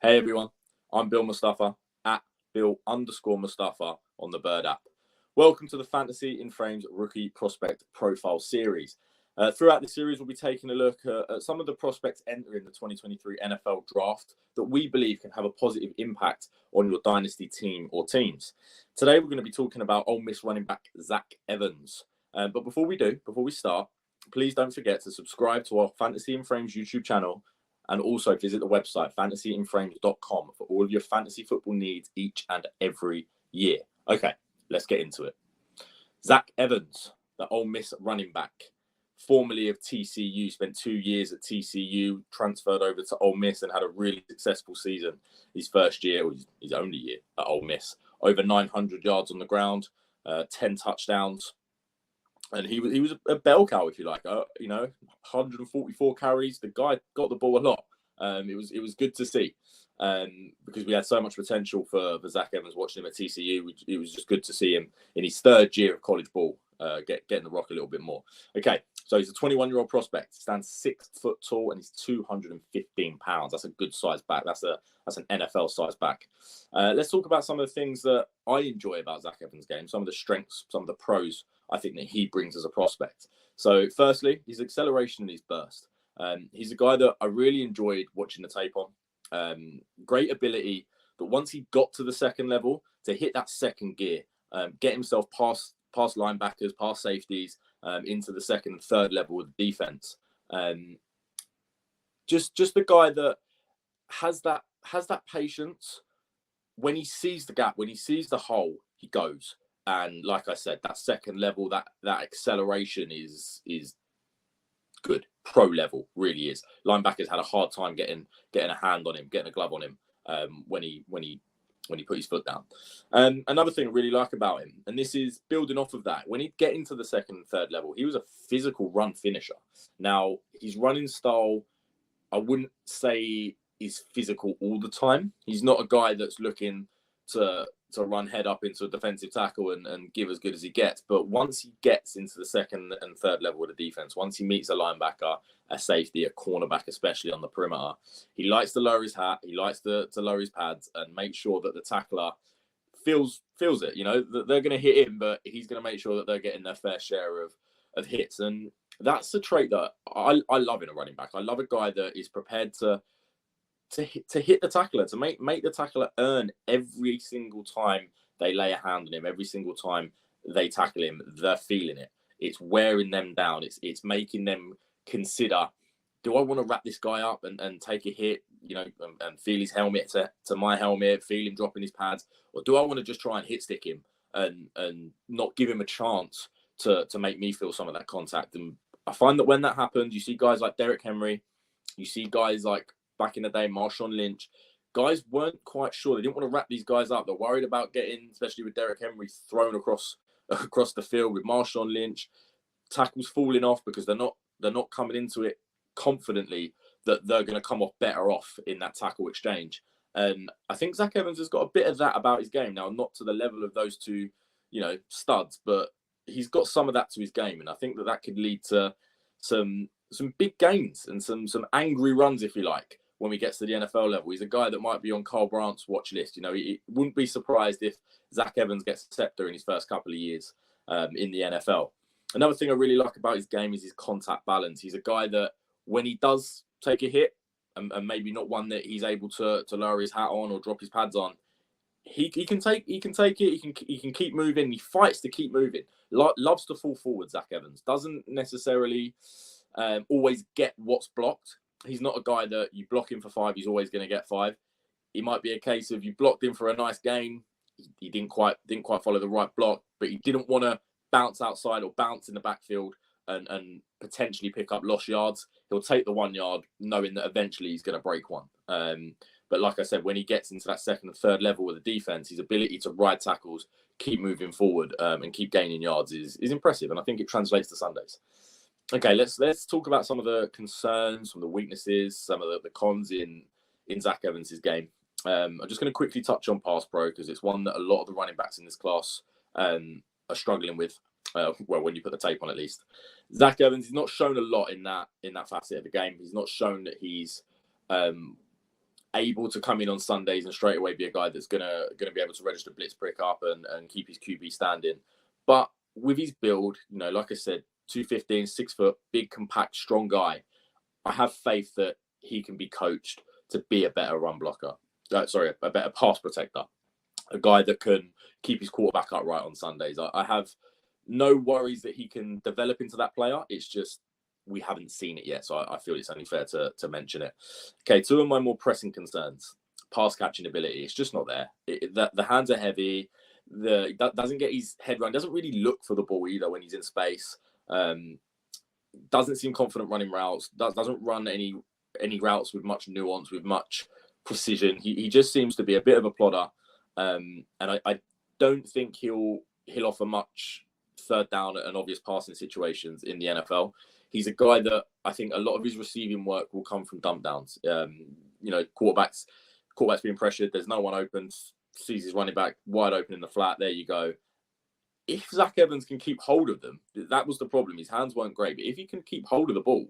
Hey everyone, I'm Bill Mustafa at Bill_Mustafa on the Bird app. Welcome to the Fantasy in Frames Rookie Prospect Profile Series. Throughout the series, we'll be taking a look at some of the prospects entering the 2023 NFL Draft that we believe can have a positive impact on your Dynasty team or teams. Today, we're going to be talking about Ole Miss running back Zach Evans. But before we start, please don't forget to subscribe to our Fantasy in Frames YouTube channel and also visit the website fantasyinframes.com for all of your fantasy football needs each and every year. Okay, let's get into it. Zach Evans, the Ole Miss running back, formerly of TCU, spent 2 years at TCU, transferred over to Ole Miss and had a really successful season. His first year, his only year at Ole Miss, over 900 yards on the ground, 10 touchdowns. And he was a bell cow, if you like. 144 carries. The guy got the ball a lot. It was good to see because we had so much potential for Zach Evans. Watching him at TCU, it was just good to see him in his third year of college ball getting the rock a little bit more. Okay, so he's a 21-year-old prospect. Stands 6 foot tall and he's 215 pounds. That's a good size back. That's an NFL size back. Let's talk about some of the things that I enjoy about Zach Evans' game. Some of the strengths, some of the pros I think that he brings as a prospect. So firstly, his acceleration and his burst. He's a guy that I really enjoyed watching the tape on. Great ability that once he got to the second level to hit that second gear, get himself past linebackers, past safeties, into the second and third level of the defense. Just the guy that has that patience. When he sees the gap, when he sees the hole, he goes. And like I said, that second level, that acceleration is good. Pro level, really is. Linebackers had a hard time getting a hand on him, getting a glove on him when he put his foot down. Another thing I really like about him, and this is building off of that, when he'd get into the second and third level, he was a physical run finisher. Now, his running style, I wouldn't say is physical all the time. He's not a guy that's looking to run head up into a defensive tackle and give as good as he gets. But once he gets into the second and third level of the defense, once he meets a linebacker, a safety, a cornerback, especially on the perimeter, he likes to lower his hat. He likes to lower his pads and make sure that the tackler feels it. You know, that they're going to hit him, but he's going to make sure that they're getting their fair share of hits. And that's a trait that I love in a running back. I love a guy that is prepared to hit the tackler, to make the tackler earn every single time they lay a hand on him, every single time they tackle him. They're feeling it. It's wearing them down. It's making them consider, do I want to wrap this guy up and take a hit, and feel his helmet to my helmet, feel him dropping his pads, or do I want to just try and hit stick him and not give him a chance to make me feel some of that contact? And I find that when that happens, you see guys like Derrick Henry, you see guys like back in the day, Marshawn Lynch, guys weren't quite sure. They didn't want to wrap these guys up. They're worried about getting, especially with Derrick Henry, thrown across the field. With Marshawn Lynch, tackles falling off because they're not coming into it confidently that they're going to come off better off in that tackle exchange. And I think Zach Evans has got a bit of that about his game now, not to the level of those two, studs, but he's got some of that to his game. And I think that could lead to some big gains and some angry runs, if you like, when we get to the NFL level. He's a guy that might be on Carl Brandt's watch list. He wouldn't be surprised if Zach Evans gets a scepter in his first couple of years in the NFL. Another thing I really like about his game is his contact balance. He's a guy that when he does take a hit, and maybe not one that he's able to lower his hat on or drop his pads on, he can take it. He can keep moving. He fights to keep moving. Loves to fall forward. Zach Evans doesn't necessarily always get what's blocked. He's not a guy that you block him for 5, he's always going to get 5. It might be a case of you blocked him for a nice gain. He didn't quite follow the right block, but he didn't want to bounce outside or bounce in the backfield and potentially pick up lost yards. He'll take the 1 yard knowing that eventually he's going to break one. But like I said, when he gets into that second and third level of the defense, his ability to ride tackles, keep moving forward, and keep gaining yards is impressive. And I think it translates to Sundays. Okay, let's talk about some of the concerns, some of the weaknesses, some of the cons in Zach Evans' game. I'm just going to quickly touch on pass pro because it's one that a lot of the running backs in this class are struggling with. When you put the tape on, at least. Zach Evans has not shown a lot in that facet of the game. He's not shown that he's able to come in on Sundays and straight away be a guy that's gonna be able to register blitz pick up and keep his QB standing. But with his build, like I said, 215, 6 foot, big, compact, strong guy. I have faith that he can be coached to be a better run blocker. A better pass protector. A guy that can keep his quarterback upright on Sundays. I have no worries that he can develop into that player. It's just we haven't seen it yet, so I feel it's only fair to mention it. Okay, two of my more pressing concerns. Pass catching ability. It's just not there. The hands are heavy. Doesn't get his head run. Doesn't really look for the ball either when he's in space. Doesn't seem confident running routes. Doesn't run any routes with much nuance, with much precision. He just seems to be a bit of a plodder. And I don't think he'll offer much third down and obvious passing situations in the NFL. He's a guy that I think a lot of his receiving work will come from dump downs. Quarterbacks being pressured. There's no one open. Sees his running back wide open in the flat. There you go. If Zach Evans can keep hold of them, that was the problem. His hands weren't great, but if he can keep hold of the ball,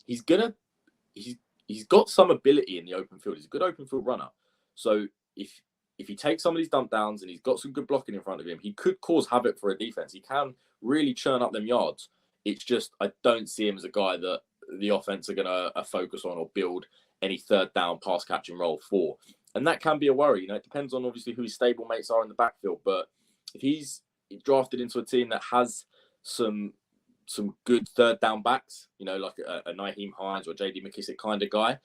he's got some ability in the open field. He's a good open field runner. So if he takes some of these dump downs and he's got some good blocking in front of him, he could cause havoc for a defense. He can really churn up them yards. It's just I don't see him as a guy that the offense are going to focus on or build any third down pass catching role for. And that can be a worry. It depends on obviously who his stable mates are in the backfield. But if he's drafted into a team that has some good third down backs, like a Nyheim Hines or JD McKissick kind of guy,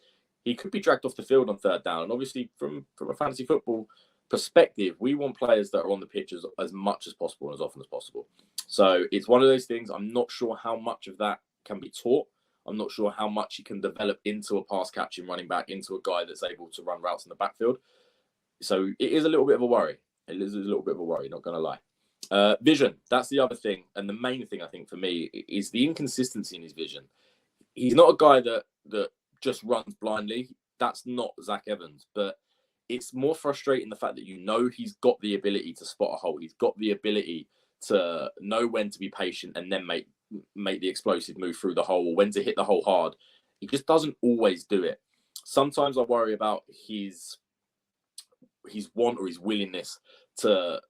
he could be dragged off the field on third down. And obviously from a fantasy football perspective, we want players that are on the pitch as much as possible and as often as possible. So it's one of those things. I'm not sure how much of that can be taught. I'm not sure how much he can develop into a pass catching running back, into a guy that's able to run routes in the backfield. So it is a little bit of a worry. It is a little bit of a worry, not going to lie. Vision, that's the other thing. And the main thing, I think, for me, is the inconsistency in his vision. He's not a guy that just runs blindly. That's not Zach Evans. But it's more frustrating the fact that he's got the ability to spot a hole. He's got the ability to know when to be patient and then make the explosive move through the hole, or when to hit the hole hard. He just doesn't always do it. Sometimes I worry about his want or his willingness to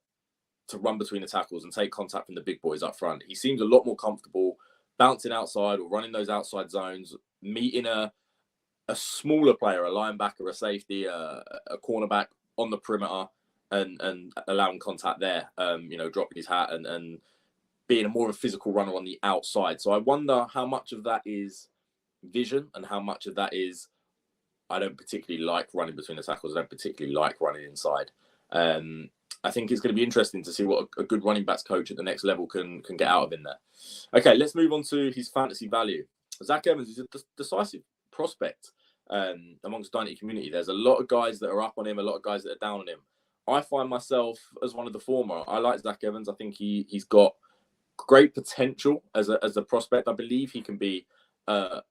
run between the tackles and take contact from the big boys up front. He seems a lot more comfortable bouncing outside or running those outside zones, meeting a smaller player, a linebacker, a safety, a cornerback on the perimeter and allowing contact there, dropping his hat and being a more of a physical runner on the outside. So I wonder how much of that is vision and how much of that is I don't particularly like running between the tackles. I don't particularly like running inside. I think it's going to be interesting to see what a good running backs coach at the next level can get out of in there. Okay, let's move on to his fantasy value. Zach Evans is a decisive prospect amongst the Dynasty community. There's a lot of guys that are up on him, a lot of guys that are down on him. I find myself as one of the former. I like Zach Evans. I think he's got great potential as a prospect. I believe he can be a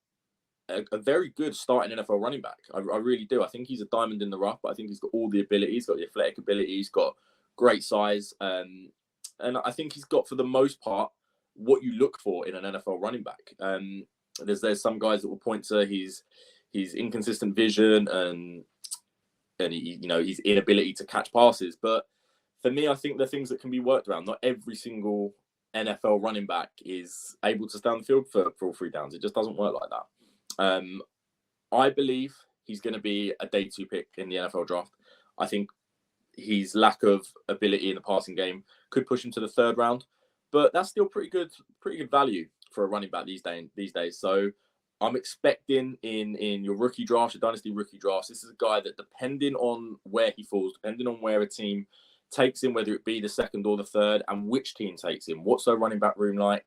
very good starting NFL running back. I really do. I think he's a diamond in the rough, but I think he's got all the abilities. He's got the athletic ability. He's got great size. And I think he's got, for the most part, what you look for in an NFL running back. There's some guys that will point to his inconsistent vision and his inability to catch passes. But for me, I think the things that can be worked around. Not every single NFL running back is able to stay on the field for all 3 downs. It just doesn't work like that. I believe he's going to be a day 2 pick in the NFL draft. I think his lack of ability in the passing game could push him to the 3rd round, but that's still pretty good value for a running back these days. So I'm expecting in your rookie drafts, your dynasty rookie drafts, this is a guy that, depending on where he falls, depending on where a team takes him, whether it be the 2nd or the 3rd, and which team takes him, what's their running back room like?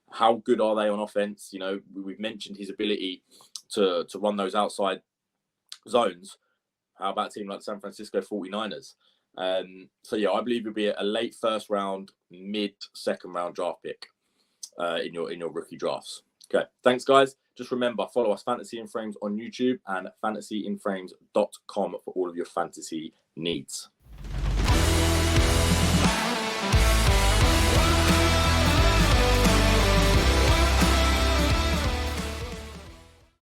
How good are they on offense? We've mentioned his ability to run those outside zones. How about a team like the San Francisco 49ers? So yeah, I believe he'll be a late 1st round, mid 2nd round draft pick in your rookie drafts. Okay, thanks guys. Just remember, follow us Fantasy in Frames on YouTube and fantasyinframes.com for all of your fantasy needs.